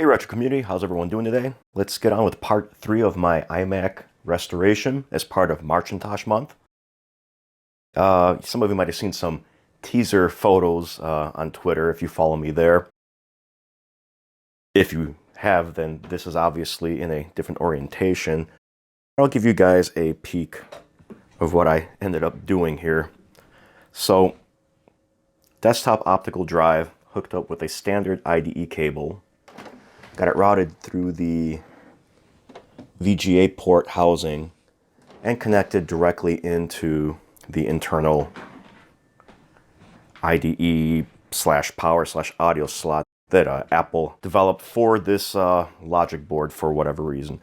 Hey Retro community, how's everyone doing today? Let's get on with part 3 of my iMac restoration as part of MARCHintosh month. Some of you might have seen some teaser photos on Twitter if you follow me there. If you have, then this is obviously in a different orientation. I'll give you guys a peek of what I ended up doing here. So, desktop optical drive hooked up with a standard IDE cable. Got it routed through the VGA port housing and connected directly into the internal IDE / power / audio slot that Apple developed for this logic board for whatever reason.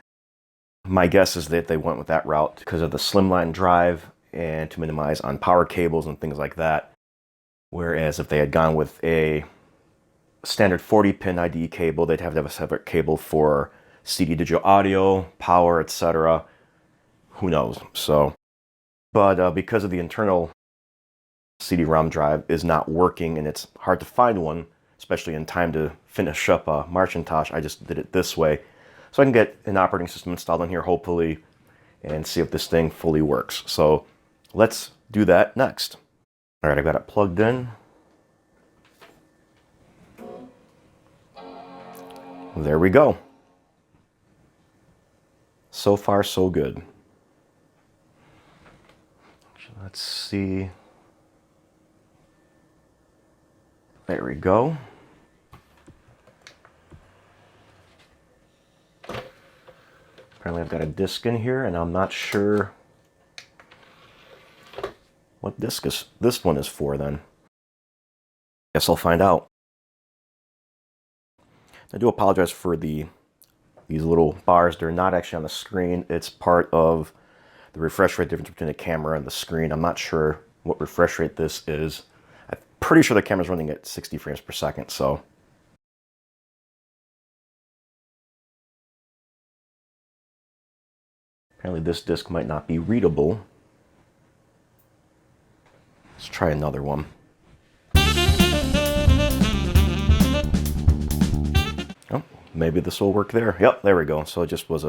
My guess is that they went with that route because of the slimline drive and to minimize on power cables and things like that. Whereas if they had gone with a standard 40-pin IDE cable, they'd have to have a separate cable for CD digital audio, power, etc. Who knows? So, but because of the internal CD-ROM drive is not working and it's hard to find one, especially in time to finish up MARCHintosh, I just did it this way. So I can get an operating system installed in here, hopefully, and see if this thing fully works. So let's do that next. All right, I got it plugged in. There we go. So far, so good. Let's see. There we go. Apparently I've got a disc in here, and I'm not sure what disc this one is for then. Guess I'll find out. I do apologize for these little bars. They're not actually on the screen. It's part of the refresh rate difference between the camera and the screen. I'm not sure what refresh rate this is. I'm pretty sure the camera's running at 60 frames per second, so. Apparently this disc might not be readable. Let's try another one. Oh, maybe this will work there. Yep, there we go. So it just was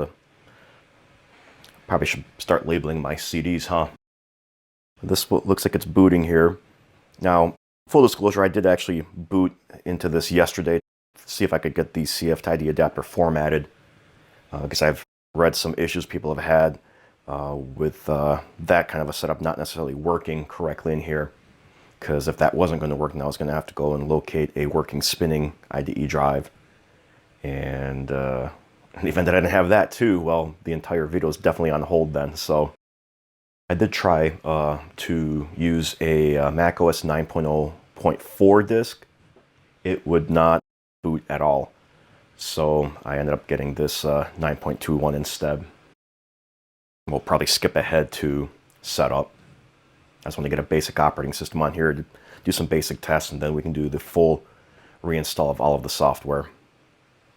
probably should start labeling my CDs, huh? This looks like it's booting here. Now, full disclosure, I did actually boot into this yesterday to see if I could get the CF to ID adapter formatted, because I've read some issues people have had with that kind of a setup not necessarily working correctly in here. Because if that wasn't going to work, now I was going to have to go and locate a working spinning IDE drive. And in the event that I didn't have that too, well, the entire video is definitely on hold then. So I did try to use a Mac OS 9.0.4 disk. It would not boot at all. So I ended up getting this 9.21 instead. We'll probably skip ahead to setup. I just want to get a basic operating system on here to do some basic tests, and then we can do the full reinstall of all of the software.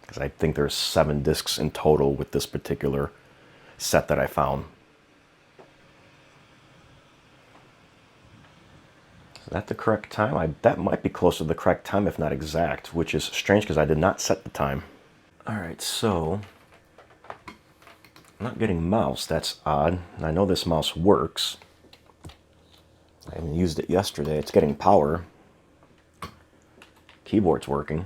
Because I think there's 7 disks in total with this particular set that I found. Is that the correct time? That might be close to the correct time, if not exact, which is strange because I did not set the time. Alright, so I'm not getting mouse. That's odd. I know this mouse works. I haven't used it yesterday. It's getting power. Keyboard's working.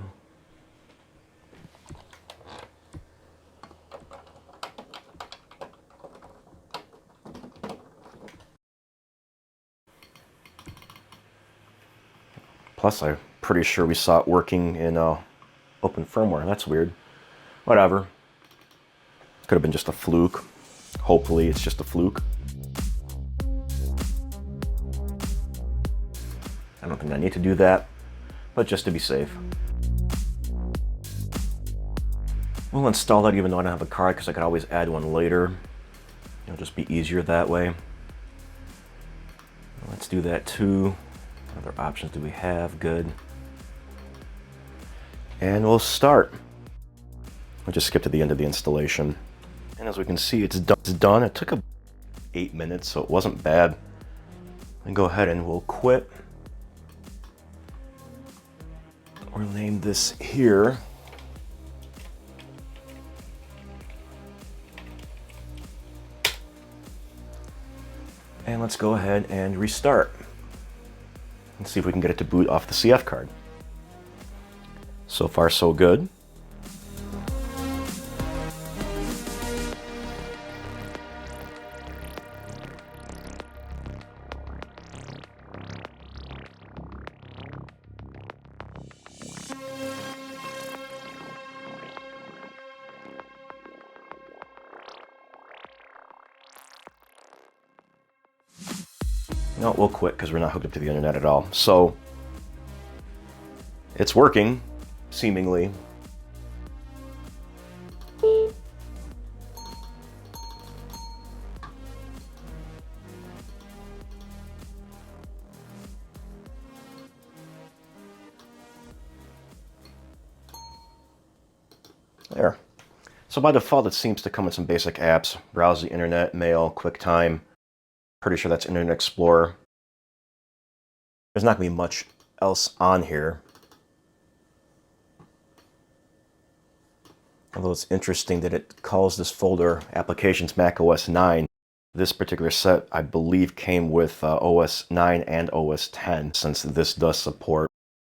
Plus, I'm pretty sure we saw it working in open firmware. That's weird. Whatever. Could have been just a fluke. Hopefully, it's just a fluke. I don't think I need to do that, but just to be safe. We'll install that even though I don't have a card, because I could always add one later. It'll just be easier that way. Let's do that too. What other options do we have? Good. And we'll start. I'll just skip to the end of the installation. And as we can see, it's done. It took 8 minutes, so it wasn't bad. And go ahead and we'll quit. We'll name this here let's go ahead and restart and see if we can get it to boot off the CF card. So far, so good. No, we'll quit because we're not hooked up to the internet at all. So it's working, seemingly. There. So by default, it seems to come with some basic apps: browse the internet, mail, QuickTime. Pretty sure that's Internet Explorer. There's not going to be much else on here. Although it's interesting that it calls this folder Applications Mac OS 9. This particular set, I believe, came with OS 9 and OS 10, since this does support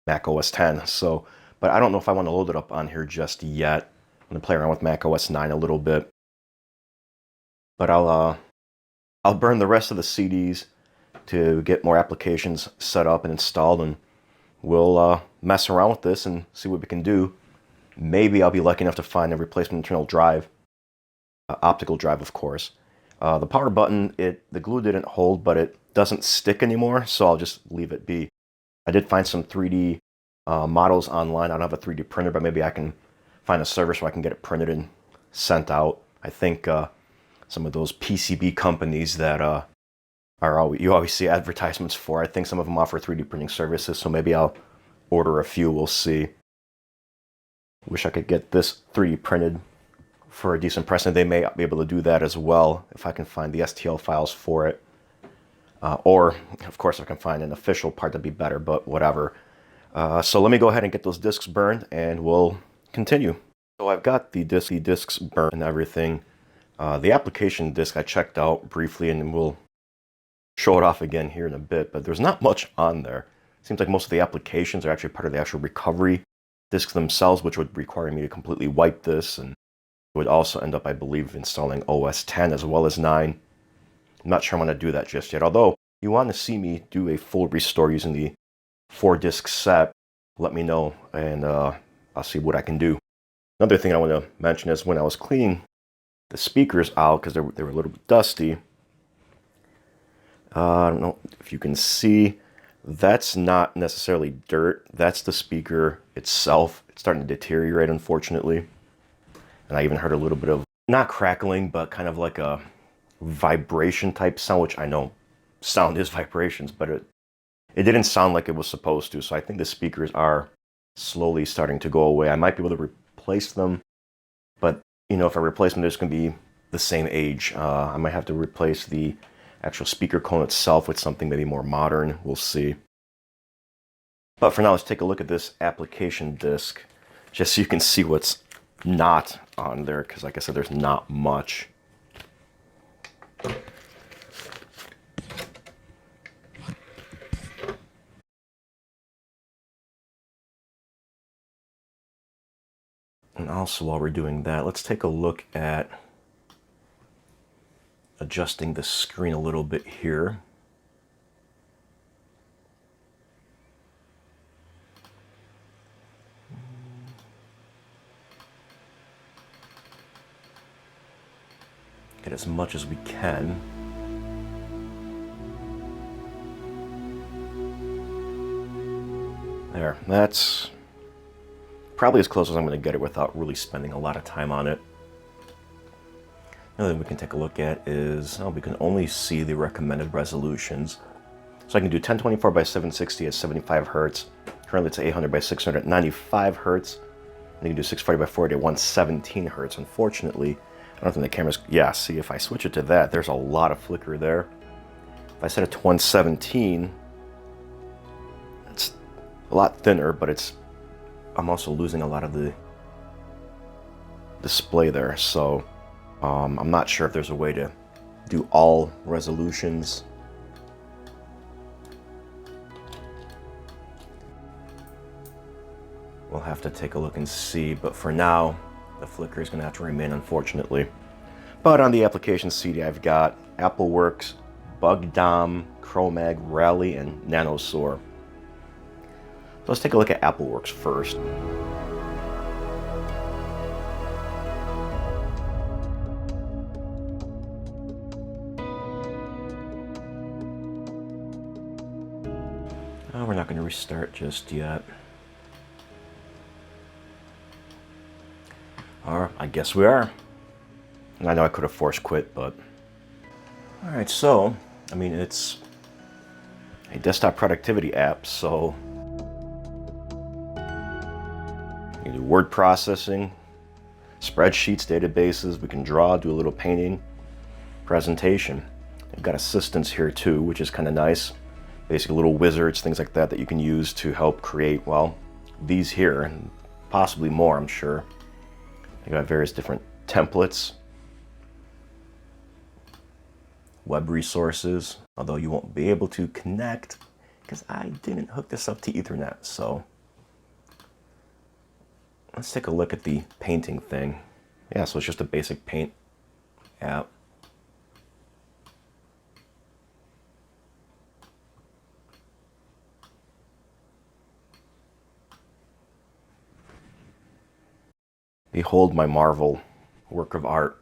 Mac OS 10. So, but I don't know if I want to load it up on here just yet. I'm going to play around with Mac OS 9 a little bit. But I'll burn the rest of the CDs to get more applications set up and installed, and we'll mess around with this and see what we can do. Maybe I'll be lucky enough to find a replacement internal drive, optical drive, of course. The power button, the glue didn't hold, but it doesn't stick anymore, so I'll just leave it be. I did find some 3D models online. I don't have a 3D printer, but maybe I can find a service where I can get it printed and sent out. I think some of those PCB companies that you always see advertisements for, I think some of them offer 3D printing services, so maybe I'll order a few. We'll see. Wish I could get this 3D printed for a decent price, and they may be able to do that as well if I can find the STL files for it. Or, of course, if I can find an official part, that'd be better, but whatever. So let me go ahead and get those discs burned, and we'll continue. So I've got the discs burned and everything. The application disk I checked out briefly, and we'll show it off again here in a bit, but there's not much on there. It seems like most of the applications are actually part of the actual recovery disks themselves, which would require me to completely wipe this, and would also end up, I believe, installing OS 10 as well as 9. I'm not sure I want to do that just yet. Although, you want to see me do a full restore using the 4-disc set, let me know, and I'll see what I can do. Another thing I want to mention is when I was cleaning the speakers out, because they were a little bit dusty, I don't know if you can see, that's not necessarily dirt, that's the speaker itself. It's starting to deteriorate, unfortunately. And I even heard a little bit of, not crackling, but kind of like a vibration type sound, which I know sound is vibrations, but it didn't sound like it was supposed to. So I think the speakers are slowly starting to go away. I might be able to replace them, but you know, if I replace them, they're just going to be the same age. I might have to replace the actual speaker cone itself with something maybe more modern. We'll see. But for now, let's take a look at this application disk, just so you can see what's not on there, because like I said, there's not much. And also, while we're doing that, let's take a look at adjusting the screen a little bit here. Get as much as we can. There, that's probably as close as I'm going to get it without really spending a lot of time on it. Another thing we can take a look at is, we can only see the recommended resolutions. So I can do 1024 by 760 at 75 Hertz. Currently it's 800 by 600 at 95 Hertz. And you can do 640 by 40 at 117 Hertz. Unfortunately, I don't think the camera's, yeah, see, if I switch it to that, there's a lot of flicker there. If I set it to 117, it's a lot thinner, but I'm also losing a lot of the display there. So I'm not sure if there's a way to do all resolutions. We'll have to take a look and see, but for now, the flicker is going to have to remain, unfortunately. But on the application CD, I've got AppleWorks, BugDom, Chromag, Rally, and NanoSoar. So let's take a look at AppleWorks first. Oh, we're not going to restart just yet. Or I guess we are. And I know I could have force quit, but... Alright, so, I mean, it's a desktop productivity app, so... You can do word processing, spreadsheets, databases, we can draw, do a little painting, presentation. We've got assistants here too, which is kind of nice. Basically little wizards, things like that you can use to help create, well, these here, and possibly more, I'm sure. They've got various different templates, web resources, although you won't be able to connect because I didn't hook this up to Ethernet. So let's take a look at the painting thing. Yeah, so it's just a basic paint app. Behold my marvel work of art.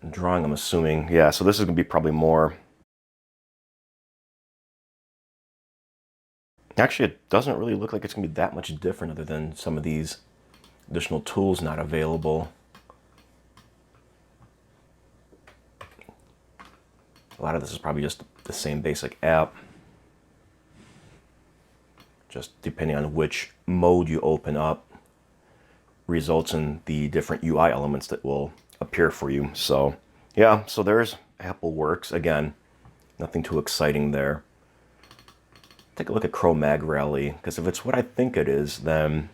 Drawing, I'm assuming. Yeah, so this is going to be probably more... Actually, it doesn't really look like it's going to be that much different other than some of these additional tools not available. A lot of this is probably just the same basic app. Just depending on which mode you open up results in the different UI elements that will appear for you. So yeah, so there's AppleWorks. Again, nothing too exciting there. Take a look at Chromag Rally, because if it's what I think it is, then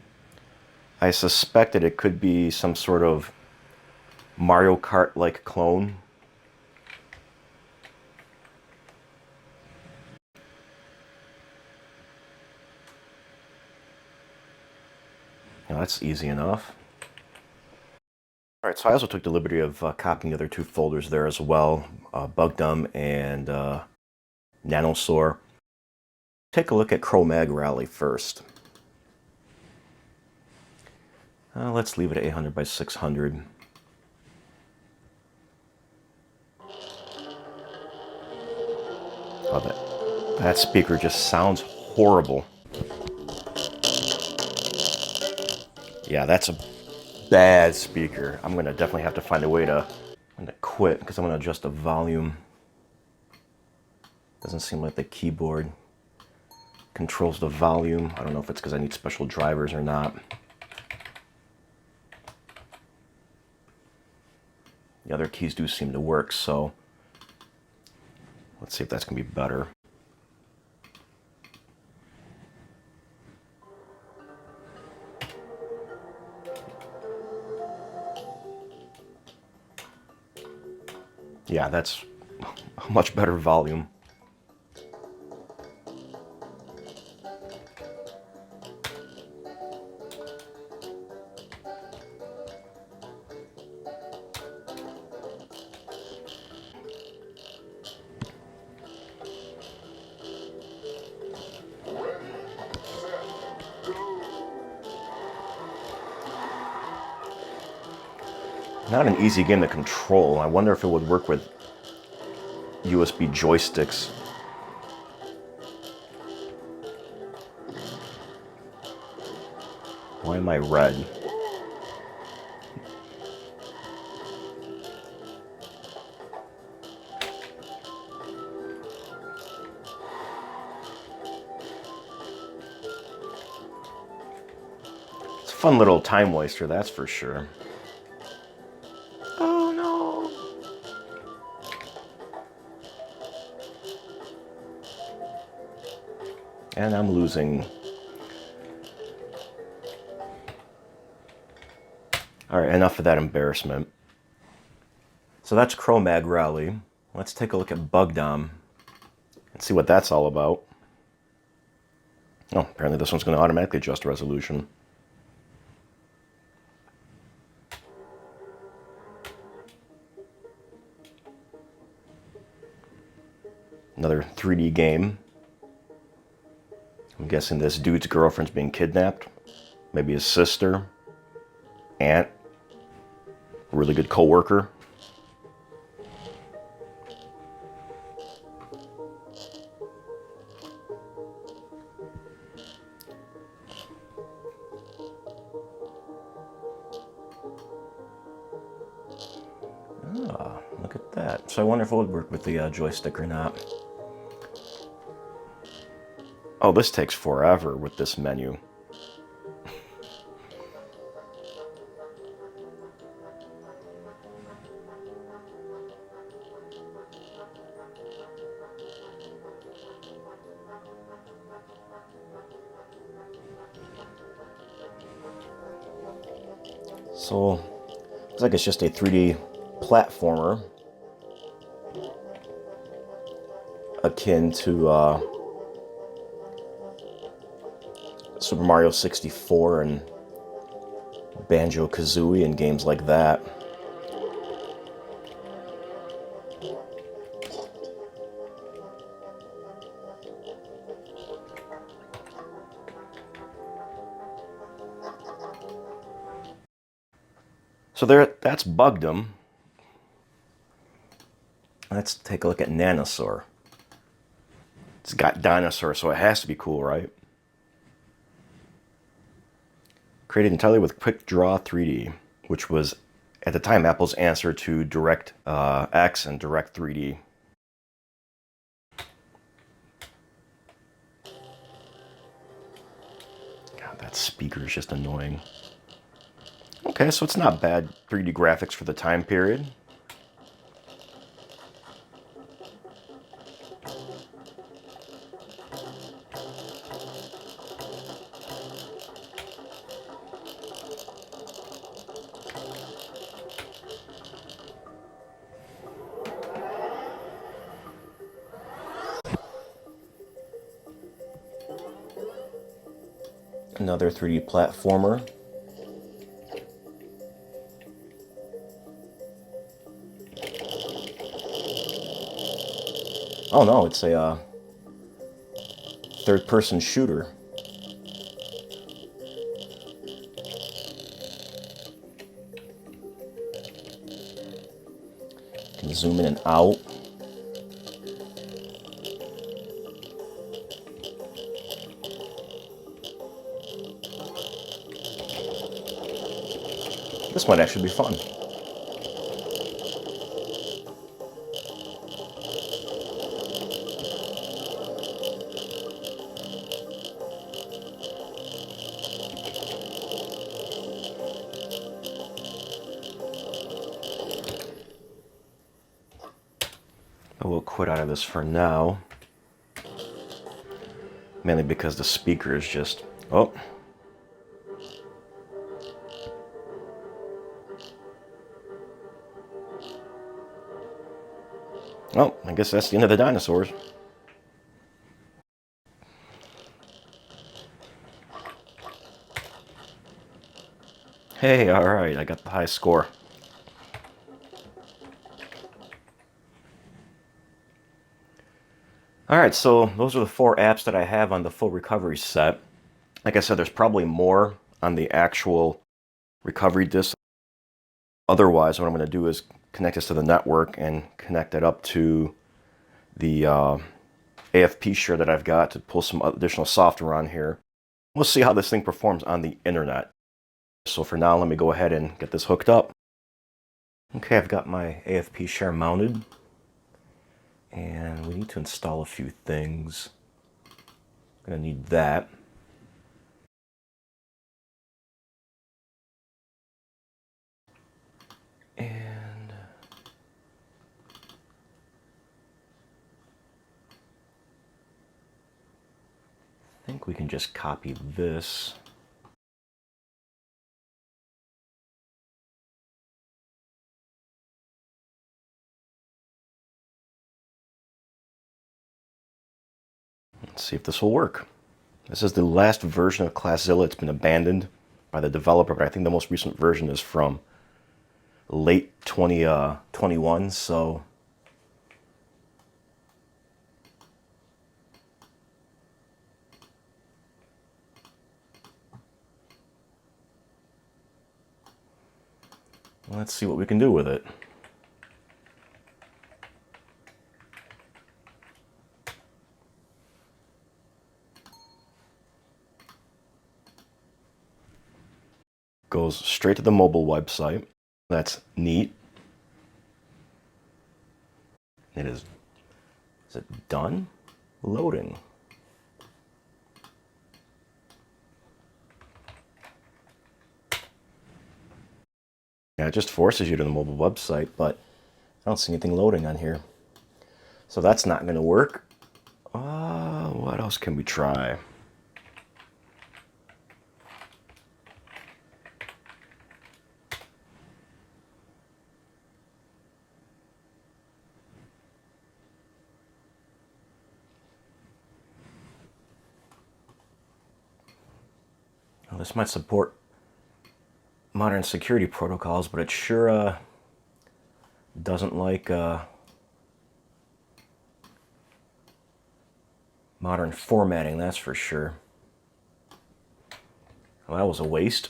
I suspect that it could be some sort of Mario Kart-like clone. Now that's easy enough. All right, so I also took the liberty of copying the other two folders there as well, BugDom and NanoSoar. Take a look at Chromag Rally first. Let's leave it at 800 by 600. Oh, that speaker just sounds horrible. Yeah, that's a bad speaker. I'm gonna definitely have to find a way to quit because I'm gonna adjust the volume. Doesn't seem like the keyboard controls the volume. I don't know if it's because I need special drivers or not. The other keys do seem to work, so let's see if that's gonna be better. Yeah, that's a much better volume. Not an easy game to control. I wonder if it would work with USB joysticks. Why am I red? It's a fun little time waster, that's for sure. Oh no! And I'm losing. All right, enough of that embarrassment. So that's Chromag Rally. Let's take a look at BugDom Let's see what that's all about. Oh, apparently this one's going to automatically adjust resolution. Another 3D game. I'm guessing this dude's girlfriend's being kidnapped. Maybe his sister, aunt, really good co-worker. Ah, look at that. So I wonder if it would work with the joystick or not. Oh, this takes forever with this menu. So, looks like it's just a 3D platformer akin to Super Mario 64 and Banjo-Kazooie and games like that. So that's Bugdom. Let's take a look at Nanosaur. It's got dinosaurs, so it has to be cool, right? Created entirely with QuickDraw 3D, which was, at the time, Apple's answer to DirectX and Direct 3D. God, that speaker is just annoying. Okay, so it's not bad 3D graphics for the time period. Another 3D platformer. Oh no, it's a third-person shooter. Can zoom in and out. This might actually be fun. I will quit out of this for now. Mainly because the speaker is just... Oh. Oh, I guess that's the end of the dinosaurs. Hey, alright, I got the high score. Alright, so those are the 4 apps that I have on the full recovery set. Like I said, there's probably more on the actual recovery disk. Otherwise, what I'm going to do is connect this to the network and connect it up to the AFP share that I've got to pull some additional software on here. We'll see how this thing performs on the internet. So for now, let me go ahead and get this hooked up. Okay, I've got my AFP share mounted. And we need to install a few things. I'm going to need that. And I think we can just copy this. Let's see if this will work. This is the last version of ClassZilla. It's been abandoned by the developer, but I think the most recent version is from late 2021, so let's see what we can do with it. Goes straight to the mobile website. That's neat. Is it done? Loading. Yeah, it just forces you to the mobile website, but I don't see anything loading on here. So that's not going to work. What else can we try? Well, this might support modern security protocols, but it sure doesn't like modern formatting, that's for sure. Well, that was a waste.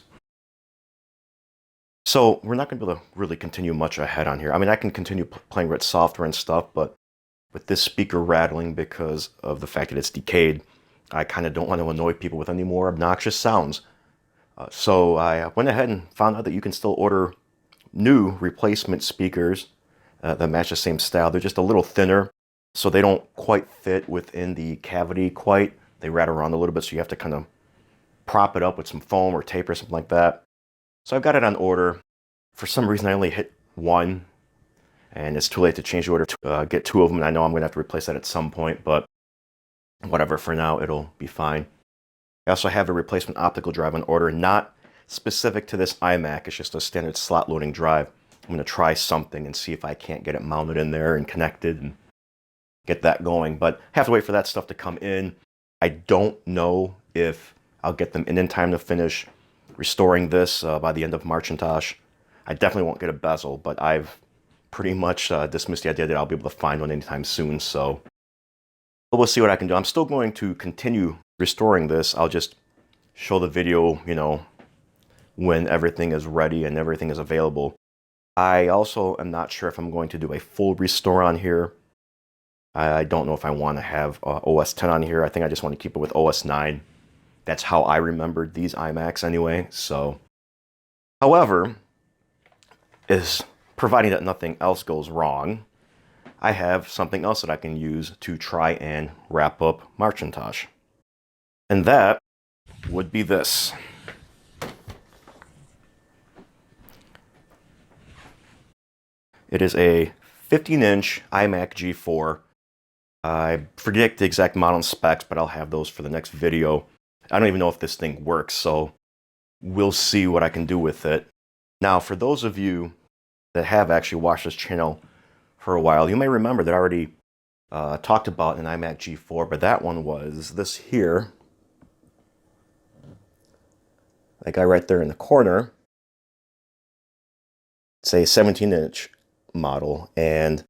So we're not going to be able to really continue much ahead on here. I mean, I can continue playing with software and stuff, but with this speaker rattling because of the fact that it's decayed, I kind of don't want to annoy people with any more obnoxious sounds. So I went ahead and found out that you can still order new replacement speakers that match the same style. They're just a little thinner, so they don't quite fit within the cavity quite. They rattle around a little bit, so you have to kind of prop it up with some foam or tape or something like that. So I've got it on order. For some reason, I only hit one, and it's too late to change the order to get two of them. And I know I'm going to have to replace that at some point, but whatever, for now, it'll be fine. I also have a replacement optical drive on order, not specific to this iMac. It's just a standard slot loading drive. I'm going to try something and see if I can't get it mounted in there and connected and get that going. But I have to wait for that stuff to come in. I don't know if I'll get them in time to finish restoring this by the end of MARCHintosh. I definitely won't get a bezel, but I've pretty much dismissed the idea that I'll be able to find one anytime soon. So we'll see what I can do. I'm still going to continue restoring this. I'll just show the video, you know, when everything is ready and everything is available. I also am not sure if I'm going to do a full restore on here. I don't know if I want to have OS 10 on here. I think I just want to keep it with OS 9. That's how I remembered these iMacs anyway. So, however, providing that nothing else goes wrong, I have something else that I can use to try and wrap up MARCHintosh. And that would be this. It is a 15-inch iMac G4. I forget the exact model and specs, but I'll have those for the next video. I don't even know if this thing works, so we'll see what I can do with it. Now, for those of you that have actually watched this channel for a while, you may remember that I already talked about an iMac G4, but that one was this here. That guy right there in the corner. It's a 17-inch model, and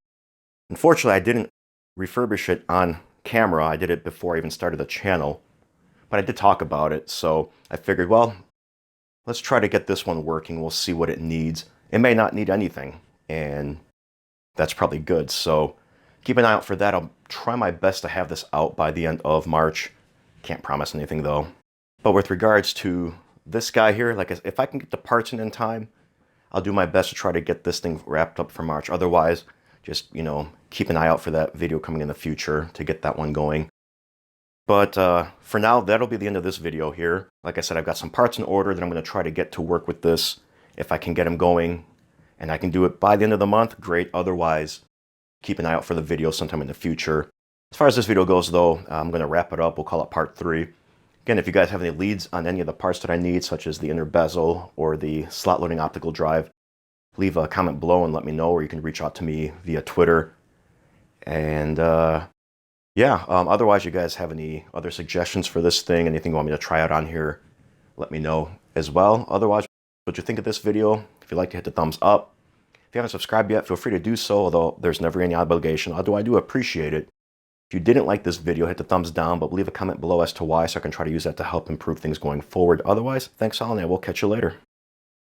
unfortunately I didn't refurbish it on camera. I did it before I even started the channel, but I did talk about it, so I figured, well, let's try to get this one working. We'll see what it needs. It may not need anything, and that's probably good, so keep an eye out for that. I'll try my best to have this out by the end of March. Can't promise anything though. But with regards to this guy here, like, if I can get the parts in time, I'll do my best to try to get this thing wrapped up for March. Otherwise, just, you know, keep an eye out for that video coming in the future to get that one going. But for now, that'll be the end of this video here. Like I said, I've got some parts in order that I'm going to try to get to work with this. If I can get them going and I can do it by the end of the month, great. Otherwise, keep an eye out for the video sometime in the future. As far as this video goes, though, I'm going to wrap it up. We'll call it part 3. Again, if you guys have any leads on any of the parts that I need, such as the inner bezel or the slot loading optical drive, leave a comment below and let me know, or you can reach out to me via Twitter. And yeah, yeah, otherwise, you guys have any other suggestions for this thing, anything you want me to try out on here, let me know as well. Otherwise, what you think of this video? If you'd like to hit the thumbs up. If you haven't subscribed yet, feel free to do so, although there's never any obligation, although I do appreciate it. If you didn't like this video, hit the thumbs down, but leave a comment below as to why so I can try to use that to help improve things going forward. Otherwise, thanks all, and I will catch you later.